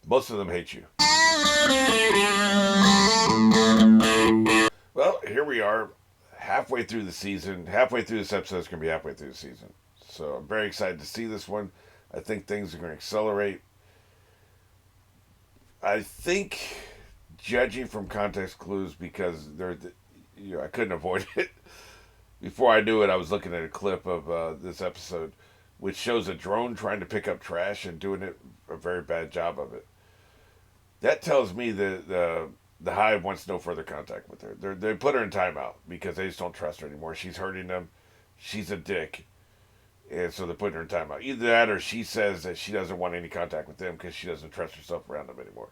Most of them hate you. Well, here we are, halfway through the season. Halfway through this episode is going to be halfway through the season. So I'm very excited to see this one. I think things are going to accelerate. I think, judging from context clues, because I couldn't avoid it. Before I knew it, I was looking at a clip of this episode, which shows a drone trying to pick up trash and doing a very bad job of it. That tells me that the Hive wants no further contact with her. They put her in timeout because they just don't trust her anymore. She's hurting them. She's a dick. And so they're putting her in timeout. Either that or she says that she doesn't want any contact with them because she doesn't trust herself around them anymore.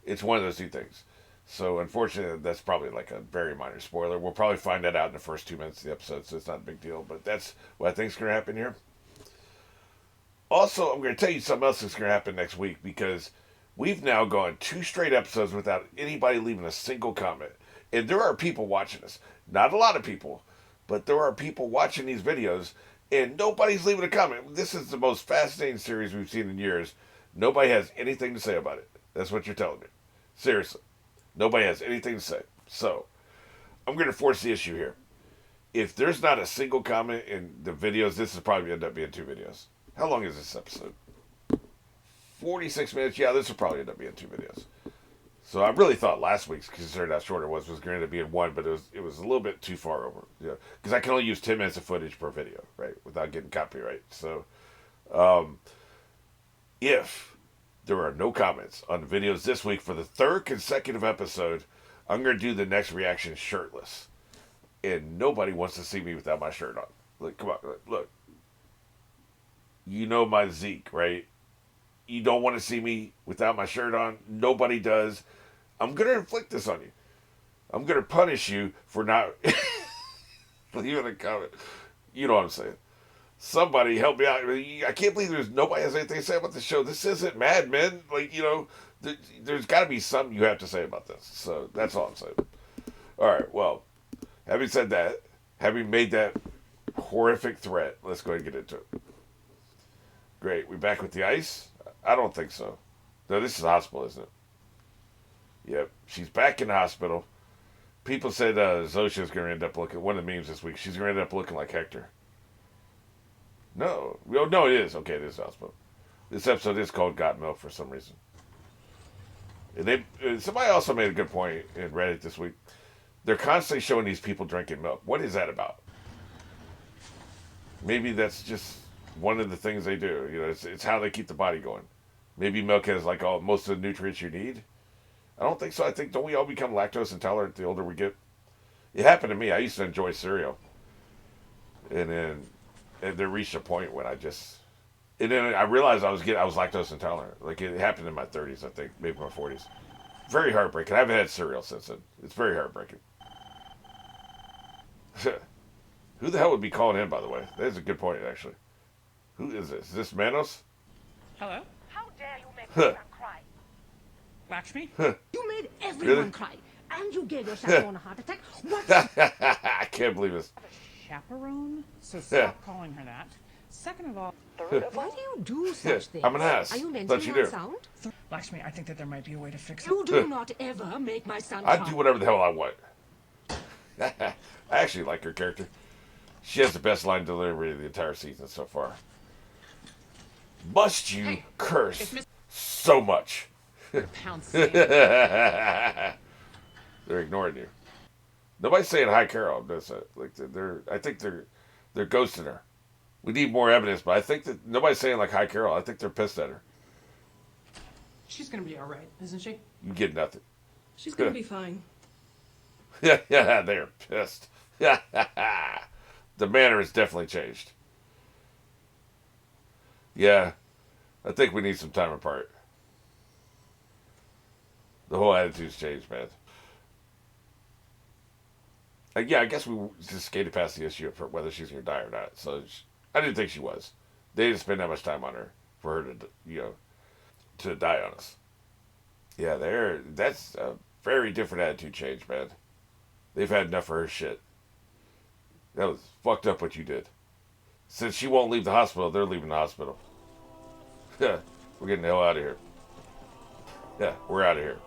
It's one of those two things. So unfortunately, that's probably like a very minor spoiler. We'll probably find that out in the first 2 minutes of the episode, so it's not a big deal. But that's what I think is going to happen here. Also, I'm going to tell you something else that's going to happen next week because we've now gone 2 straight episodes without anybody leaving a single comment. And there are people watching us. Not a lot of people, but there are people watching these videos, and nobody's leaving a comment. This is the most fascinating series we've seen in years. Nobody has anything to say about it. That's what you're telling me. Seriously. Nobody has anything to say. So, I'm going to force the issue here. If there's not a single comment in the videos, this will probably end up being 2 videos. How long is this episode? 46 minutes. Yeah, this will probably end up being 2 videos. So I really thought last week's, considering how short it was going to be in 1, but it was a little bit too far over. Yeah, because I can only use 10 minutes of footage per video, right, without getting copyright. So, if there are no comments on the videos this week for the 3rd consecutive episode, I'm going to do the next reaction shirtless. And nobody wants to see me without my shirt on. Look, come on, look. You know my Zeke, right? You don't want to see me without my shirt on. Nobody does. I'm going to inflict this on you. I'm going to punish you for not leaving a comment. You know what I'm saying. Somebody help me out. I can't believe nobody has anything to say about the show. This isn't Mad Men. Like, there's got to be something you have to say about this. So that's all I'm saying. All right, well, having said that, having made that horrific threat, let's go ahead and get into it. Great. We back with the ice? I don't think so. No, this is a hospital, isn't it? Yep. She's back in the hospital. People said Zosha's going to end up looking, one of the memes this week, she's going to end up looking like Hector. No. Oh, no, it is. Okay, it is a hospital. This episode is called Got Milk for some reason. And somebody also made a good point in Reddit this week. They're constantly showing these people drinking milk. What is that about? Maybe that's just one of the things they do. It's how they keep the body going. Maybe milk has like most of the nutrients you need. I don't think so. Don't we all become lactose intolerant the older we get? It happened to me. I used to enjoy cereal, and then there reached a point when and then I realized I was lactose intolerant. Like it happened in my 30s, I think, maybe my 40s. Very heartbreaking. I haven't had cereal since then. It's very heartbreaking. Who the hell would be calling in, by the way? That's a good point, actually. Who is this? Is this Manos? Hello? How dare you make everyone cry? Watch me? You made everyone Really? cry. And you gave your chaperone a heart attack. What? I can't believe this. Chaperone? So stop calling her that. Second of all, Why do you do such things? I'm an ass. Are you Thought mentally you do. unsound? Lakshmi, I think that there might be a way to fix it. You do not ever make my son I cry. do whatever the hell I want. I actually like her character. She has the best line delivery of the entire season so far. Must you curse so much? Pounce. They're ignoring you. Nobody's saying hi, Carol. I think they're ghosting her. We need more evidence, but I think that nobody's saying like hi, Carol. I think they're pissed at her. She's gonna be alright, isn't she? You get nothing. She's gonna be fine. Yeah, they're pissed. The manner has definitely changed. Yeah, I think we need some time apart. The whole attitude's changed, man. Yeah, I guess we just skated past the issue of whether she's going to die or not. So I didn't think she was. They didn't spend that much time on her for her to die on us. Yeah, that's a very different attitude change, man. They've had enough of her shit. That was fucked up what you did. Since she won't leave the hospital, they're leaving the hospital. We're getting the hell out of here. Yeah, we're out of here.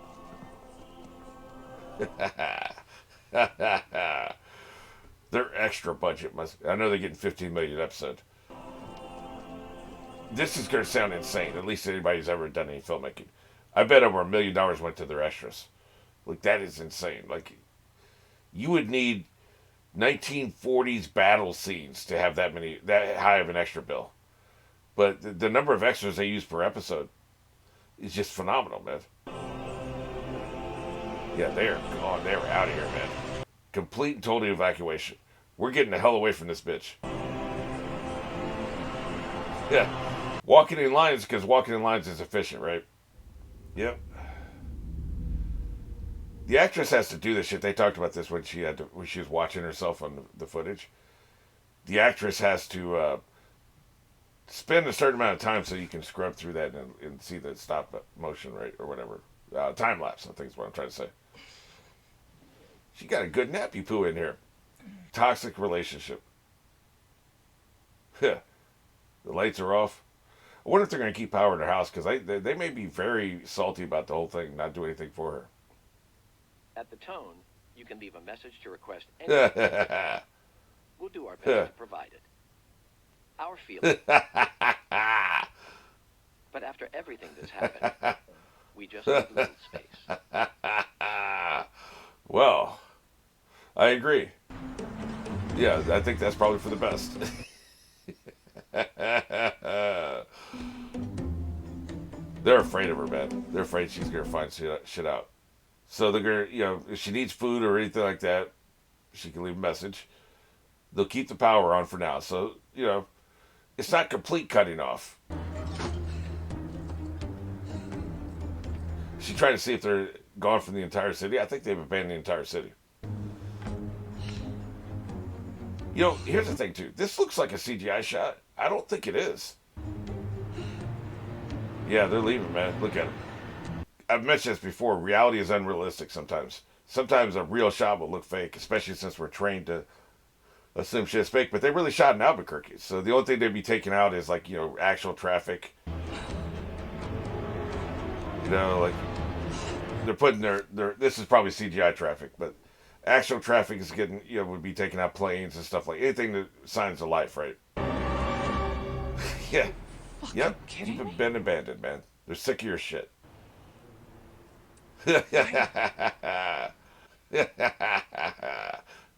Their extra budget must. I know they're getting 15 million an episode. This is going to sound insane. At least anybody who's ever done any filmmaking. I bet over $1 million went to their extras. Like, that is insane. Like, you would need 1940s battle scenes to have that high of an extra bill. But the number of extras they use per episode is just phenomenal, man. Yeah, they're gone. They're out of here, man. Complete and total evacuation. We're getting the hell away from this bitch. Yeah. Walking in lines, because walking in lines is efficient, right? Yep. The actress has to do this shit. They talked about this when she was watching herself on the footage. The actress has to spend a certain amount of time so you can scrub through that and see the stop motion, right, or whatever. Time lapse, I think is what I'm trying to say. She got a good nappy poo in here. Toxic relationship. The lights are off. I wonder if they're going to keep power in her house, because they may be very salty about the whole thing, not do anything for her. At the tone, you can leave a message to request anything. We'll do our best to provide it. Our feeling. But after everything that's happened, we just need a little space. Well, I agree. Yeah, I think that's probably for the best. They're afraid of her, man. They're afraid she's going to find shit out. So they're going to, if she needs food or anything like that, she can leave a message. They'll keep the power on for now. So, it's not complete cutting off. She's trying to see if they're gone from the entire city. I think they've abandoned the entire city. Here's the thing, too. This looks like a CGI shot. I don't think it is. Yeah, they're leaving, man. Look at them. I've mentioned this before. Reality is unrealistic sometimes. Sometimes a real shot will look fake, especially since we're trained to assume shit's fake. But they really shot in Albuquerque. So the only thing they'd be taking out is, actual traffic. They're putting their this is probably CGI traffic, but actual traffic is getting, would be taking out planes and stuff like anything that signs of life, right? Yeah. Yep. Keep it been abandoned, man. They're sick of your shit.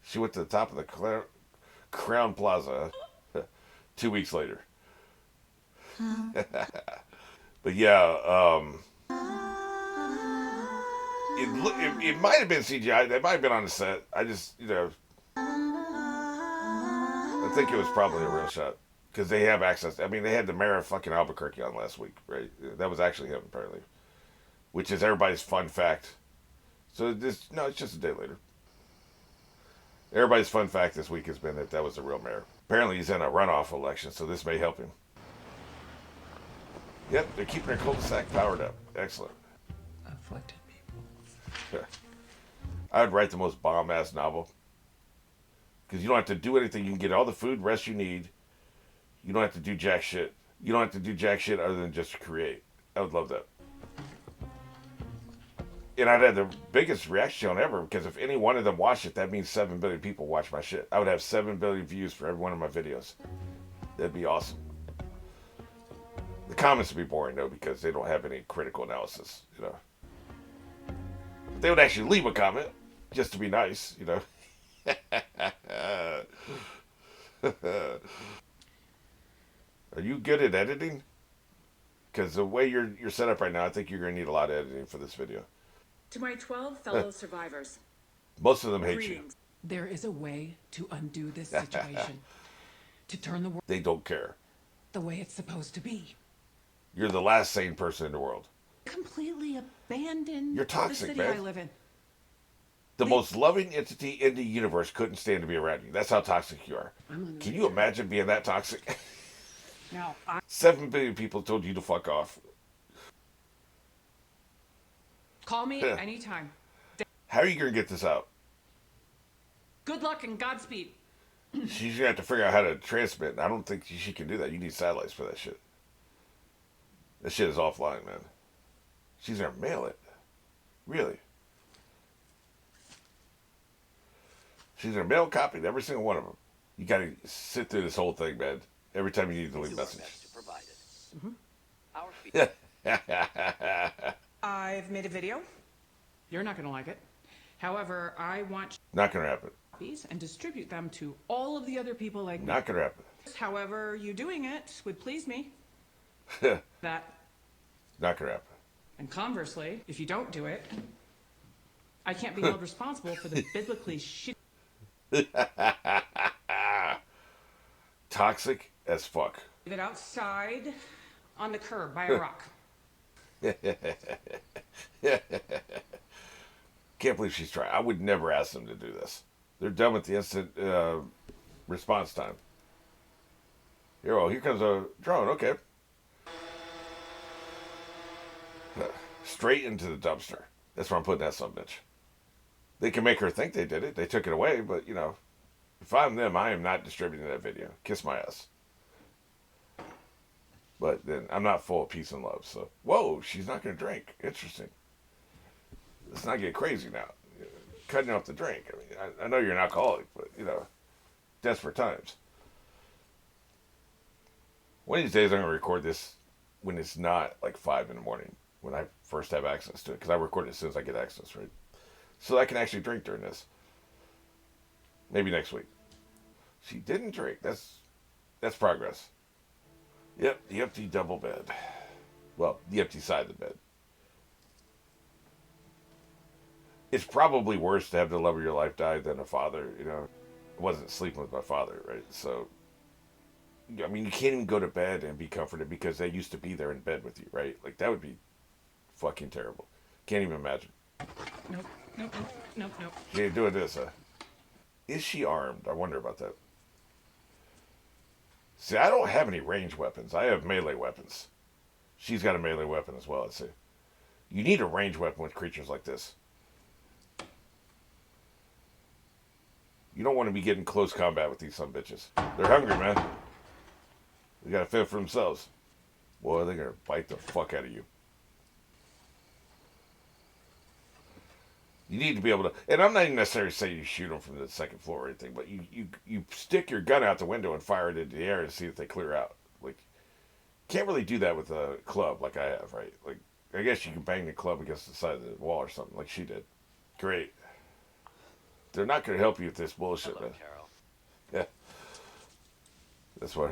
She went to the top of the Crown Plaza 2 weeks later. But yeah, it might have been CGI. They might have been on the set. I just, I think it was probably a real shot. Because they have access. I mean, they had the mayor of fucking Albuquerque on last week, right? That was actually him, apparently. Which is everybody's fun fact. So, it's just a day later. Everybody's fun fact this week has been that was the real mayor. Apparently, he's in a runoff election, so this may help him. Yep, they're keeping their cul-de-sac powered up. Excellent. Afflicted people. I'd write the most bomb-ass novel. Because you don't have to do anything. You can get all the food, rest you need. You don't have to do jack shit. You don't have to do jack shit other than just create. I would love that. And I'd have the biggest reaction on ever, because if any one of them watched it, that means 7 billion people watch my shit. I would have 7 billion views for every one of my videos. That'd be awesome. The comments would be boring, though, because they don't have any critical analysis, They would actually leave a comment, just to be nice, Are you good at editing? Because the way you're set up right now, I think you're going to need a lot of editing for this video. To my 12 fellow survivors. Most of them hate you. There is a way to undo this situation. To turn the world They don't care. the way it's supposed to be. You're the last sane person in the world. Completely abandon You're toxic, the city man. I live in. The most loving entity in the universe couldn't stand to be around you. That's how toxic you are. Can you imagine being that toxic? Now, 7 billion people told you to fuck off. call me Yeah. anytime. How are you going to get this out? Good luck and Godspeed. She's going to have to figure out how to transmit. And I don't think she can do that. You need satellites for that shit. That shit is offline, man. She's gonna mail it. Really? She's gonna mail a copy to every single one of them. You gotta sit through this whole thing, man. Every time you need to leave a message. Our fee- I've made a video. You're not going to like it. However, I want Not gonna happen. copies and distribute them to all of the other people like me. Not gonna happen. However, you doing it would please me. That, Not gonna happen. and conversely, if you don't do it, I can't be held responsible for the biblically shit. Toxic as fuck. Leave it outside on the curb by a rock. Can't believe she's trying. I would never ask them to do this. They're done with the instant response time. Here comes a drone. Okay. Straight into the dumpster. That's where I'm putting that subbitch. They can make her think they did it. They took it away, but, you know, if I'm them, I am not distributing that video. Kiss my ass. But then I'm not full of peace and love. So, whoa, she's not going to drink. Interesting. Let's not get crazy now. Cutting off the drink. I mean, I know you're an alcoholic, but, you know, desperate times. One of these days I'm going to record this when it's not like 5 in the morning, when I first have access to it. Because I record it as soon as I get access, right? So I can actually drink during this. Maybe next week. She didn't drink. That's progress. Yep, the empty double bed. Well, the empty side of the bed. It's probably worse to have the love of your life die than a father, you know. I wasn't sleeping with my father, right? So, I mean, you can't even go to bed and be comforted because they used to be there in bed with you, right? Like, that would be fucking terrible. Can't even imagine. Nope. She ain't doing this, huh? Is she armed? I wonder about that. See, I don't have any ranged weapons. I have melee weapons. She's got a melee weapon as well, let's see. You need a ranged weapon with creatures like this. You don't want to be getting close combat with these sumbitches. They're hungry, man. They gotta fend for themselves. Boy, they're gonna bite the fuck out of you. You need to be able to, and I'm not even necessarily saying you shoot them from the second floor or anything, but you stick your gun out the window and fire it into the air to see if they clear out. Like, can't really do that with a club like I have, right? Like, I guess you can bang the club against the side of the wall or something like she did. Great. They're not going to help you with this bullshit, Hello, man. Carol. Yeah. That's what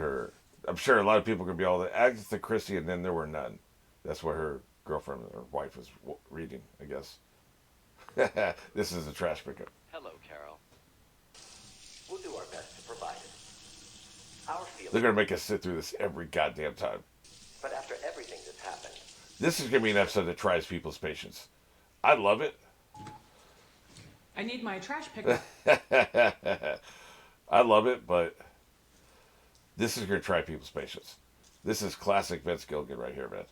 I'm sure a lot of people could be all the Agatha Christie and then there were none. That's what her girlfriend or wife was reading, I guess. This is a trash pickup. Hello, Carol. We'll do our best to provide it. Our feeling. They're going to make us sit through this every goddamn time. But after everything that's happened, This is going to be an episode that tries people's patience. I love it. I need my trash pickup. I love it, but this is going to try people's patience. This is classic Vince Gilligan right here, man.